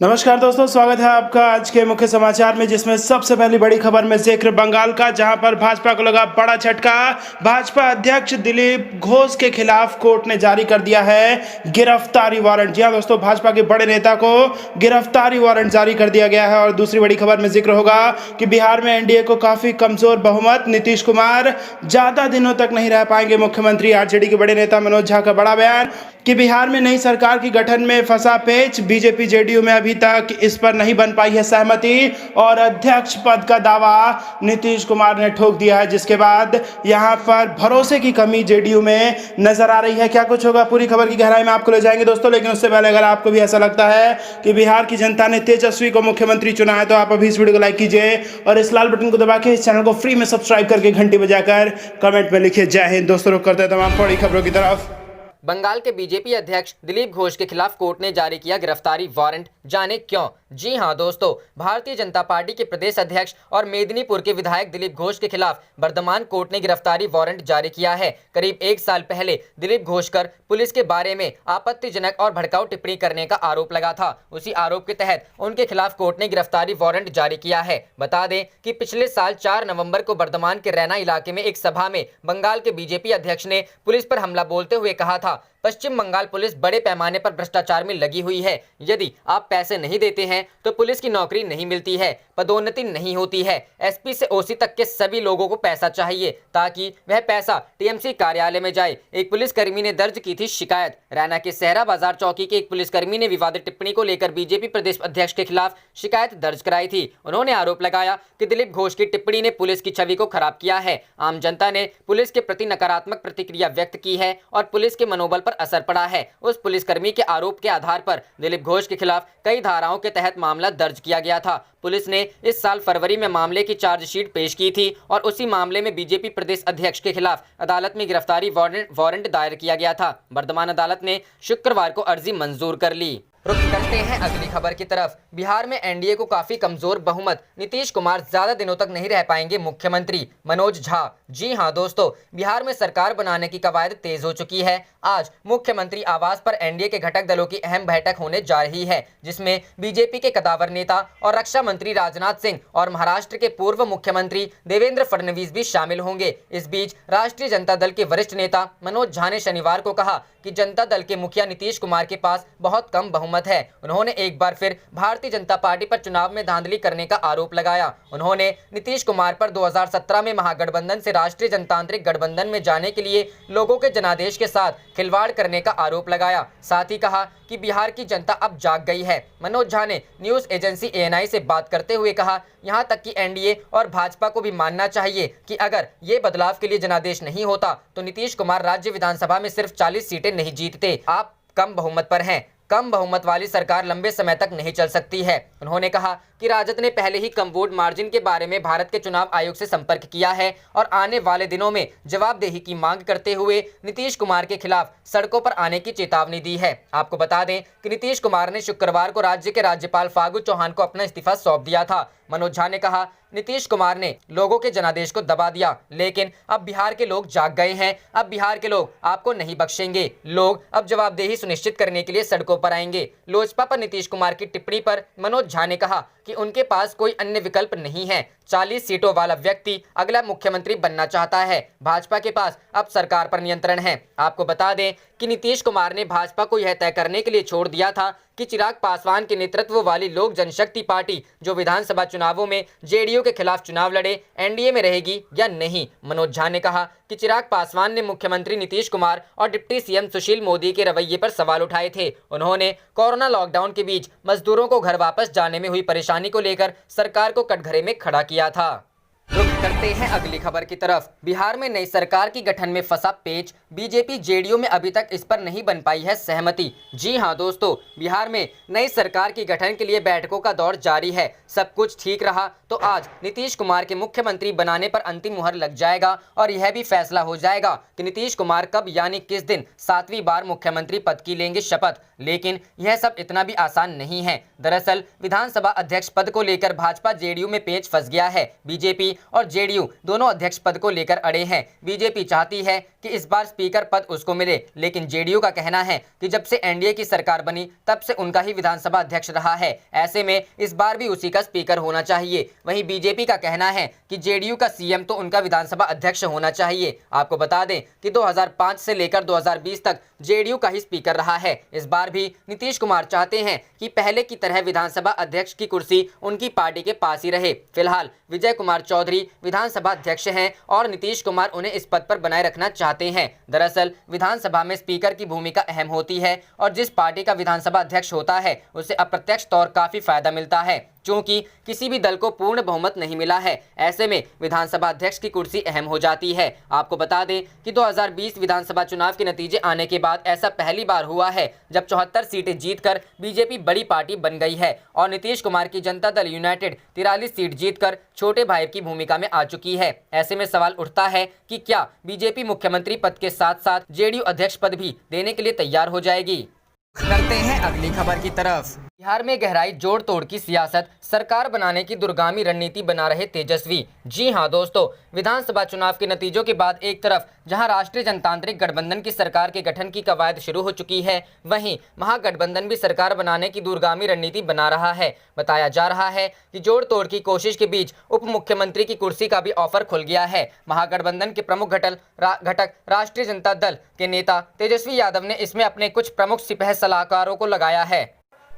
नमस्कार दोस्तों, स्वागत है आपका आज के मुख्य समाचार में, जिसमें सबसे पहली बड़ी खबर में जिक्र बंगाल का, जहां पर भाजपा को लगा बड़ा झटका। भाजपा अध्यक्ष दिलीप घोष के खिलाफ कोर्ट ने जारी कर दिया है गिरफ्तारी वारंट। जी हां दोस्तों, भाजपा के बड़े नेता को गिरफ्तारी वारंट जारी कर दिया गया है। और दूसरी बड़ी खबर में जिक्र होगा कि बिहार में एनडीए को काफी कमजोर बहुमत, नीतीश कुमार ज्यादा दिनों तक नहीं रह पाएंगे मुख्यमंत्री। आरजेडी के बड़े नेता मनोज झा का बड़ा बयान कि बिहार में नई सरकार की गठन में फंसा पेच, बीजेपी जेडीयू में अभी तक इस पर नहीं बन पाई है सहमति, और अध्यक्ष पद का दावा नीतीश कुमार ने ठोक दिया है, जिसके बाद यहां पर भरोसे की कमी जेडीयू में नजर आ रही है। क्या कुछ होगा, पूरी खबर की गहराई में आपको ले जाएंगे दोस्तों। लेकिन उससे पहले अगर आपको भी ऐसा लगता है कि बिहार की जनता ने तेजस्वी को मुख्यमंत्री चुना है, तो आप अभी इस वीडियो को लाइक कीजिए और इस लाल बटन को दबा के इस चैनल को फ्री में सब्सक्राइब करके घंटी बजाकर कमेंट में लिखिए जय हिंद। दोस्तों रुक करते हैं तमाम बड़ी खबरों की तरफ। बंगाल के बीजेपी अध्यक्ष दिलीप घोष के खिलाफ कोर्ट ने जारी किया गिरफ्तारी वारंट, जाने क्यों। जी हां दोस्तों, भारतीय जनता पार्टी के प्रदेश अध्यक्ष और मेदिनीपुर के विधायक दिलीप घोष के खिलाफ वर्धमान कोर्ट ने गिरफ्तारी वारंट जारी किया है। करीब एक साल पहले दिलीप घोष पर पुलिस के बारे में आपत्तिजनक और भड़काऊ टिप्पणी करने का आरोप लगा था। उसी आरोप के तहत उनके खिलाफ कोर्ट ने गिरफ्तारी वारंट जारी किया है। बता दें कि पिछले साल 4 नवंबर को वर्धमान के रैना इलाके में एक सभा में बंगाल के बीजेपी अध्यक्ष ने पुलिस पर हमला बोलते हुए कहा था, पश्चिम बंगाल पुलिस बड़े पैमाने पर भ्रष्टाचार में लगी हुई है। यदि आप पैसे नहीं देते हैं तो पुलिस की नौकरी नहीं मिलती है, पदोन्नति नहीं होती है। एसपी से ओसी तक के सभी लोगों को पैसा चाहिए ताकि वह पैसा टीएमसी कार्यालय में जाए। एक पुलिसकर्मी ने दर्ज की थी शिकायत। रैना के सहरा बाजार चौकी के एक पुलिसकर्मी ने विवादित टिप्पणी को लेकर बीजेपी प्रदेश अध्यक्ष के खिलाफ शिकायत दर्ज कराई थी। उन्होंने आरोप लगाया कि दिलीप घोष की टिप्पणी ने पुलिस की छवि को खराब किया है। आम जनता ने पुलिस के प्रति नकारात्मक प्रतिक्रिया व्यक्त की है और पुलिस के मनोबल पर असर पड़ा है। उस पुलिसकर्मी के आरोप के आधार पर दिलीप घोष के खिलाफ कई धाराओं के तहत मामला दर्ज किया गया था। पुलिस ने इस साल फरवरी में मामले की चार्जशीट पेश की थी और उसी मामले में बीजेपी प्रदेश अध्यक्ष के खिलाफ अदालत में गिरफ्तारी वारंट दायर किया गया था। वर्धमान अदालत ने शुक्रवार को अर्जी मंजूर कर ली। रुक करते हैं अगली खबर की तरफ। बिहार में एनडीए को काफी कमजोर बहुमत, नीतीश कुमार ज्यादा दिनों तक नहीं रह पाएंगे मुख्यमंत्री, मनोज झा। जी हां दोस्तों, बिहार में सरकार बनाने की कवायद तेज हो चुकी है। आज मुख्यमंत्री आवास पर एनडीए के घटक दलों की अहम बैठक होने जा रही है, जिसमें बीजेपी के कद्दावर नेता और रक्षा मंत्री राजनाथ सिंह और महाराष्ट्र के पूर्व मुख्यमंत्री देवेंद्र फडणवीस भी शामिल होंगे। इस बीच राष्ट्रीय जनता दल के वरिष्ठ नेता मनोज झा ने शनिवार को कहा कि जनता दल के मुखिया नीतीश कुमार के पास बहुत कम बहुमत है। उन्होंने एक बार फिर भारतीय जनता पार्टी पर चुनाव में धांधली करने का आरोप लगाया। उन्होंने नीतीश कुमार पर 2017 में महागठबंधन से राष्ट्रीय जनतांत्रिक गठबंधन में जाने के लिए लोगों के जनादेश के साथ खिलवाड़ करने का आरोप लगाया। साथ ही कहा कि बिहार की जनता अब जाग गई है। मनोज झा ने न्यूज एजेंसी एएनआई से बात करते हुए कहा, यहां तक कि एनडीए और भाजपा को भी मानना चाहिए कि अगर ये बदलाव के लिए जनादेश नहीं होता तो नीतीश कुमार राज्य विधानसभा में सिर्फ 40 सीटें नहीं जीतते। आप कम बहुमत पर हैं। कम बहुमत वाली सरकार लंबे समय तक नहीं चल सकती है। उन्होंने कहा कि राजद ने पहले ही कम वोट मार्जिन के बारे में भारत के चुनाव आयोग से संपर्क किया है और आने वाले दिनों में जवाबदेही की मांग करते हुए नीतीश कुमार के खिलाफ सड़कों पर आने की चेतावनी दी है। आपको बता दें कि नीतीश कुमार ने शुक्रवार को राज्य के राज्यपाल फागू चौहान को अपना इस्तीफा सौंप दिया था। मनोज झा ने कहा, नीतीश कुमार ने लोगों के जनादेश को दबा दिया, लेकिन अब बिहार के लोग जाग गए हैं। अब बिहार के लोग आपको नहीं बख्शेंगे। लोग अब जवाबदेही सुनिश्चित करने के लिए सड़कों पर आएंगे। लोजपा पर नीतीश कुमार की टिप्पणी पर मनोज झा ने कहा कि उनके पास कोई अन्य विकल्प नहीं है। 40 सीटों वाला व्यक्ति अगला मुख्यमंत्री बनना चाहता है। भाजपा के पास अब सरकार पर नियंत्रण है। आपको बता दें कि नीतीश कुमार ने भाजपा को यह तय करने के लिए छोड़ दिया था कि चिराग पासवान के नेतृत्व वाली लोक जनशक्ति पार्टी, जो विधानसभा चुनावों में जेडीयू के खिलाफ चुनाव लड़े, एनडीए में रहेगी या नहीं। मनोज झा ने कहा कि चिराग पासवान ने मुख्यमंत्री नीतीश कुमार और डिप्टी सीएम सुशील मोदी के रवैये पर सवाल उठाए थे। उन्होंने कोरोना लॉकडाउन के बीच मजदूरों को घर वापस जाने में हुई परेशानी को लेकर सरकार को कटघरे में खड़ा किया था। रुक करते हैं अगली खबर की तरफ। बिहार में नई सरकार की गठन में फंसा पेच, बीजेपी जेडीयू में अभी तक इस पर नहीं बन पाई है सहमति। जी हां दोस्तों, बिहार में नई सरकार की गठन के लिए बैठकों का दौर जारी है। सब कुछ ठीक रहा तो आज नीतीश कुमार के मुख्यमंत्री बनाने पर अंतिम मुहर लग जाएगा और यह भी फैसला हो जाएगा कि नीतीश कुमार कब यानी किस दिन 7वीं बार मुख्यमंत्री पद की लेंगे शपथ। लेकिन यह सब इतना भी आसान नहीं है। दरअसल विधानसभा अध्यक्ष पद को लेकर भाजपा जेडीयू में पेच फंस गया है। बीजेपी और जेडीयू दोनों अध्यक्ष पद को लेकर अड़े हैं। बीजेपी चाहती है कि इस बार स्पीकर पद उसको मिले, लेकिन जेडीयू का कहना है कि जब से एनडीए की सरकार बनी तब से उनका ही विधानसभा अध्यक्ष रहा है, ऐसे में इस बार भी उसी का स्पीकर होना चाहिए। वहीं बीजेपी का कहना है कि जेडीयू का सीएम तो उनका विधानसभा अध्यक्ष होना चाहिए। आपको बता दें कि 2005 से लेकर 2020 तक जेडीयू का ही स्पीकर रहा है। इस बार भी नीतीश कुमार चाहते हैं कि पहले की तरह विधानसभा अध्यक्ष की कुर्सी उनकी पार्टी के पास ही रहे। फिलहाल विजय कुमार चौधरी विधानसभा अध्यक्ष हैं और नीतीश कुमार उन्हें इस पद पर बनाए रखना चाहते हैं। दरअसल विधानसभा में स्पीकर की भूमिका अहम होती है और जिस पार्टी का विधानसभा अध्यक्ष होता है उसे अप्रत्यक्ष तौर काफी फायदा मिलता है, क्योंकि किसी भी दल को पूर्ण बहुमत नहीं मिला है। ऐसे में विधानसभा अध्यक्ष की कुर्सी अहम हो जाती है। आपको बता दें कि 2020 विधानसभा चुनाव के नतीजे आने के बाद ऐसा पहली बार हुआ है जब 74 सीटें जीतकर बीजेपी बड़ी पार्टी बन गई है और नीतीश कुमार की जनता दल यूनाइटेड 43 सीट जीतकर छोटे भाई की भूमिका में आ चुकी है। ऐसे में सवाल उठता है कि क्या बीजेपी मुख्यमंत्री पद के साथ साथ जेडीयू अध्यक्ष पद भी देने के लिए तैयार हो जाएगी। करते हैं अगली खबर की तरफ। बिहार में गहराई जोड़ तोड़ की सियासत, सरकार बनाने की दूरगामी रणनीति बना रहे तेजस्वी। जी हां दोस्तों, विधानसभा चुनाव के नतीजों के बाद एक तरफ जहां राष्ट्रीय जनतांत्रिक गठबंधन की सरकार के गठन की कवायद शुरू हो चुकी है, वहीं महागठबंधन भी सरकार बनाने की दूरगामी रणनीति बना रहा है। बताया जा रहा है कि जोड़ तोड़ की कोशिश के बीच उप मुख्यमंत्री की कुर्सी का भी ऑफर खुल गया है। महागठबंधन के प्रमुख घटक राष्ट्रीय जनता दल के नेता तेजस्वी यादव ने इसमें अपने कुछ प्रमुख सिपह सलाहकारों को लगाया है।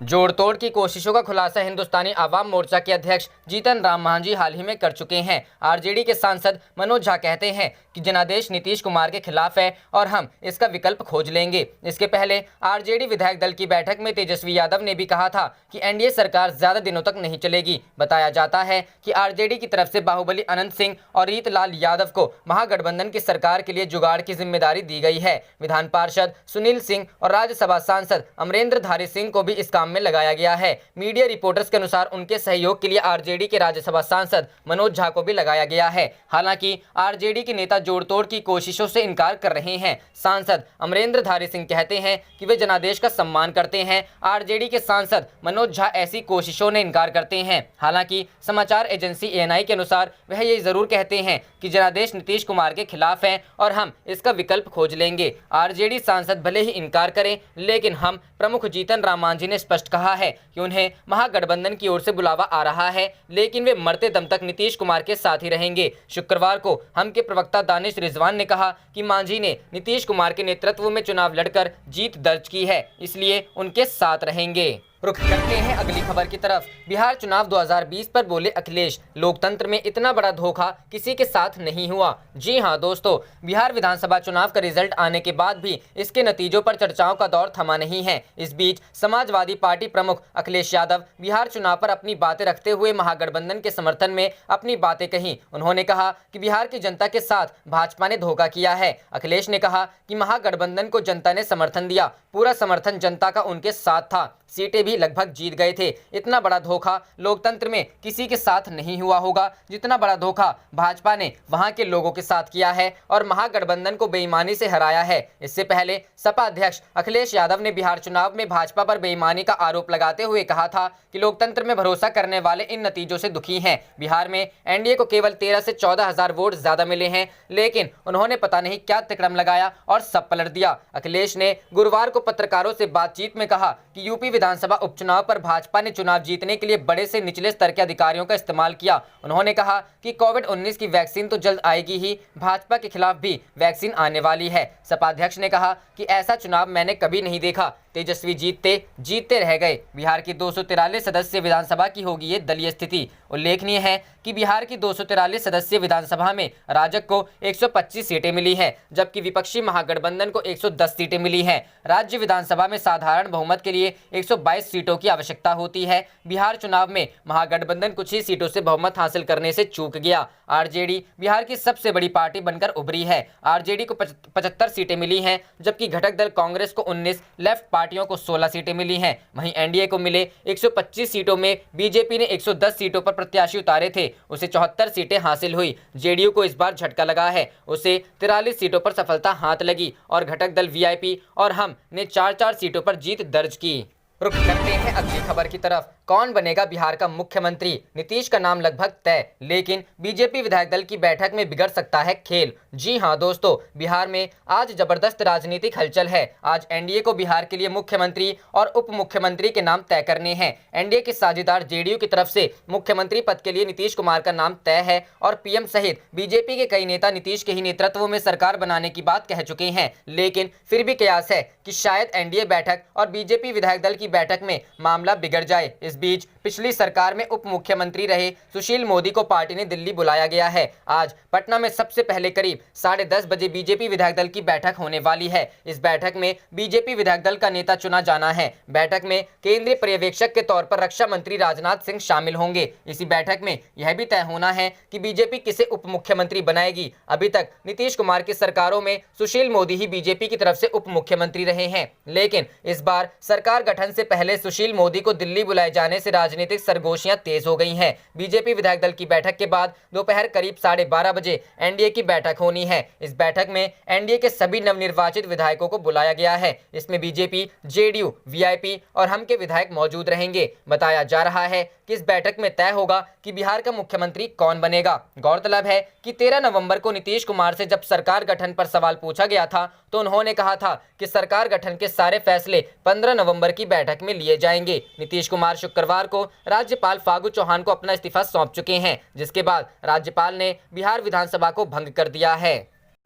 जोड़ तोड़ की कोशिशों का खुलासा हिंदुस्तानी आवाम मोर्चा के अध्यक्ष जीतन राम मांझी हाल ही में कर चुके हैं। आरजेडी के सांसद मनोज झा कहते हैं कि जनादेश नीतीश कुमार के खिलाफ है और हम इसका विकल्प खोज लेंगे। इसके पहले आरजेडी विधायक दल की बैठक में तेजस्वी यादव ने भी कहा था कि एनडीए सरकार ज्यादा दिनों तक नहीं चलेगी। बताया जाता है कि आरजेडी की तरफ से बाहुबली अनंत सिंह और रीतलाल यादव को महागठबंधन की सरकार के लिए जुगाड़ की जिम्मेदारी दी गई है। विधान पार्षद सुनील सिंह और राज्यसभा सांसद अमरेंद्र धारी सिंह को भी इस काम में लगाया गया है। मीडिया रिपोर्टर्स के अनुसार उनके सहयोग के लिए आरजेडी के राज्यसभा सांसद मनोज झा को भी लगाया गया है। हालांकि आरजेडी के नेता जोड़तोड़ की कोशिशों से इनकार कर रहे हैं। सांसद अमरेंद्र धारी सिंह कहते हैं कि वे जनादेश का सम्मान करते हैं। आरजेडी के सांसद मनोज झा ऐसी कोशिशों ने इनकार करते हैं। हालांकि समाचार एजेंसी एएनआई के अनुसार वह ये जरूर कहते हैं कि जनादेश नीतीश कुमार के खिलाफ है और हम इसका विकल्प खोज लेंगे। आरजेडी सांसद भले ही इनकार करें, लेकिन हम प्रमुख जीतन राम मांझी ने स्पष्ट कहा है कि उन्हें महागठबंधन की ओर से बुलावा आ रहा है, लेकिन वे मरते दम तक नीतीश कुमार के साथ ही रहेंगे। शुक्रवार को हम के प्रवक्ता दानिश रिजवान ने कहा कि मांझी ने नीतीश कुमार के नेतृत्व में चुनाव लड़कर जीत दर्ज की है, इसलिए उनके साथ रहेंगे। रुख करते हैं अगली खबर की तरफ। बिहार चुनाव 2020 पर बोले अखिलेश, लोकतंत्र में इतना बड़ा धोखा किसी के साथ नहीं हुआ। जी हां दोस्तों, बिहार विधानसभा चुनाव का रिजल्ट आने के बाद भी इसके नतीजों पर चर्चाओं का दौर थमा नहीं है। इस बीच समाजवादी पार्टी प्रमुख अखिलेश यादव बिहार चुनाव पर अपनी बातें रखते हुए महागठबंधन के समर्थन में अपनी बातें कही। उन्होंने कहा कि बिहार की जनता के साथ भाजपा ने धोखा किया है। अखिलेश ने कहा कि महागठबंधन को जनता ने समर्थन दिया, पूरा समर्थन जनता का उनके साथ था, सीटें भी लगभग जीत गए थे। इतना बड़ा धोखा लोकतंत्र में किसी के साथ नहीं हुआ होगा जितना बड़ा धोखा भाजपा ने वहां के लोगों के साथ किया है और महागठबंधन को बेईमानी से हराया है। इससे पहले सपा अध्यक्ष अखिलेश यादव ने बिहार चुनाव में भाजपा पर बेईमानी का आरोप लगाते हुए कहा था कि लोकतंत्र में भरोसा करने वाले इन नतीजों से दुखी हैं। बिहार में एनडीए को केवल 13 से 14 हजार वोट ज्यादा मिले हैं, लेकिन उन्होंने पता नहीं क्या तिकड़म लगाया और सब पलट दिया। अखिलेश ने गुरुवार को पत्रकारों से बातचीत में कहा कि यूपी विधानसभा उपचुनाव पर भाजपा ने चुनाव जीतने के लिए बड़े से निचले स्तर के अधिकारियों का इस्तेमाल किया। उन्होंने कहा कि कोविड-19 की वैक्सीन तो जल्द आएगी ही, भाजपा के खिलाफ भी वैक्सीन आने वाली है। सपा अध्यक्ष ने कहा कि ऐसा चुनाव मैंने कभी नहीं देखा। तेजस्वी जीतते रह गए। बिहार की 243 सदस्य विधानसभा की होगी ये दलीय स्थिति। उल्लेखनीय है कि बिहार की 243 सदस्य विधानसभा में राजग को 125 सीटें मिली हैं, जबकि विपक्षी महागठबंधन को 110 सीटें मिली हैं। राज्य विधानसभा में साधारण बहुमत के लिए 122 सीटों की आवश्यकता होती है। बिहार चुनाव में महागठबंधन कुछ ही सीटों से बहुमत हासिल करने से चूक गया। आरजेडी बिहार की सबसे बड़ी पार्टी बनकर उभरी है। आरजेडी को 75 सीटें मिली हैं, जबकि घटक दल कांग्रेस को 19, लेफ्ट पार्टियों को 16 सीटें मिली हैं। वहीं एनडीए को मिले 125 सीटों में बीजेपी ने 110 सीटों पर प्रत्याशी उतारे थे, उसे 74 सीटें हासिल हुई। जेडीयू को इस बार झटका लगा है, उसे 43 सीटों पर सफलता हाथ लगी और घटक दल वीआईपी और हम ने 4-4 सीटों पर जीत दर्ज की। रुख करते हैं अगली खबर की तरफ। कौन बनेगा बिहार का मुख्यमंत्री? नीतीश का नाम लगभग तय, लेकिन बीजेपी विधायक दल की बैठक में बिगड़ सकता है खेल। जी हां दोस्तों, बिहार में आज जबरदस्त राजनीतिक हलचल है। आज एनडीए को बिहार के लिए मुख्यमंत्री और उप मुख्यमंत्री के नाम तय करने हैं। एनडीए के साझेदार जेडीयू की तरफ से मुख्यमंत्री पद के लिए नीतीश कुमार का नाम तय है और पीएम सहित बीजेपी के कई नेता नीतीश के ही नेतृत्व में सरकार बनाने की बात कह चुके हैं। लेकिन फिर भी कयास है कि शायद एनडीए बैठक और बीजेपी विधायक दल की बैठक में मामला बिगड़ जाए। इस बीच पिछली सरकार में उप मुख्यमंत्री रहे सुशील मोदी को पार्टी ने दिल्ली बुलाया गया है। आज पटना में सबसे पहले करीब 10:30 बजे बीजेपी विधायक दल की बैठक होने वाली है। इस बैठक में बीजेपी विधायक दल का नेता चुना जाना है। बैठक में केंद्रीय पर्यवेक्षक के तौर पर रक्षा मंत्री राजनाथ सिंह शामिल होंगे। इसी बैठक में यह भी तय होना है कि बीजेपी किसे उप मुख्यमंत्री बनाएगी। अभी तक नीतीश कुमार की सरकारों में सुशील मोदी ही बीजेपी की तरफ से उप मुख्यमंत्री रहे हैं, लेकिन इस बार सरकार गठन से पहले सुशील मोदी को दिल्ली बुलाए जाने से राजनीतिक सरगोशियां तेज हो गई हैं। बीजेपी विधायक दल की बैठक के बाद दोपहर करीब 12:30 बजे एनडीए की बैठक होनी है। इस बैठक में एनडीए के सभी नवनिर्वाचित विधायकों को बुलाया गया है। इसमें बीजेपी, जेडीयू, वीआईपी और हम के विधायक मौजूद रहेंगे। बताया जा रहा है कि इस बैठक में तय होगा कि बिहार का मुख्यमंत्री कौन बनेगा। गौरतलब है कि 13 नवंबर को नीतीश कुमार से जब सरकार गठन पर सवाल पूछा गया था तो उन्होंने कहा था कि सरकार गठन के सारे फैसले 15 नवंबर की बैठक में लिए जाएंगे। नीतीश कुमार शुक्रवार को राज्यपाल फागू चौहान को अपना इस्तीफा सौंप चुके हैं, जिसके बाद राज्यपाल ने बिहार विधानसभा को भंग कर दिया है।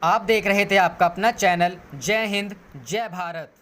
आप देख रहे थे आपका अपना चैनल जय हिंद जय भारत।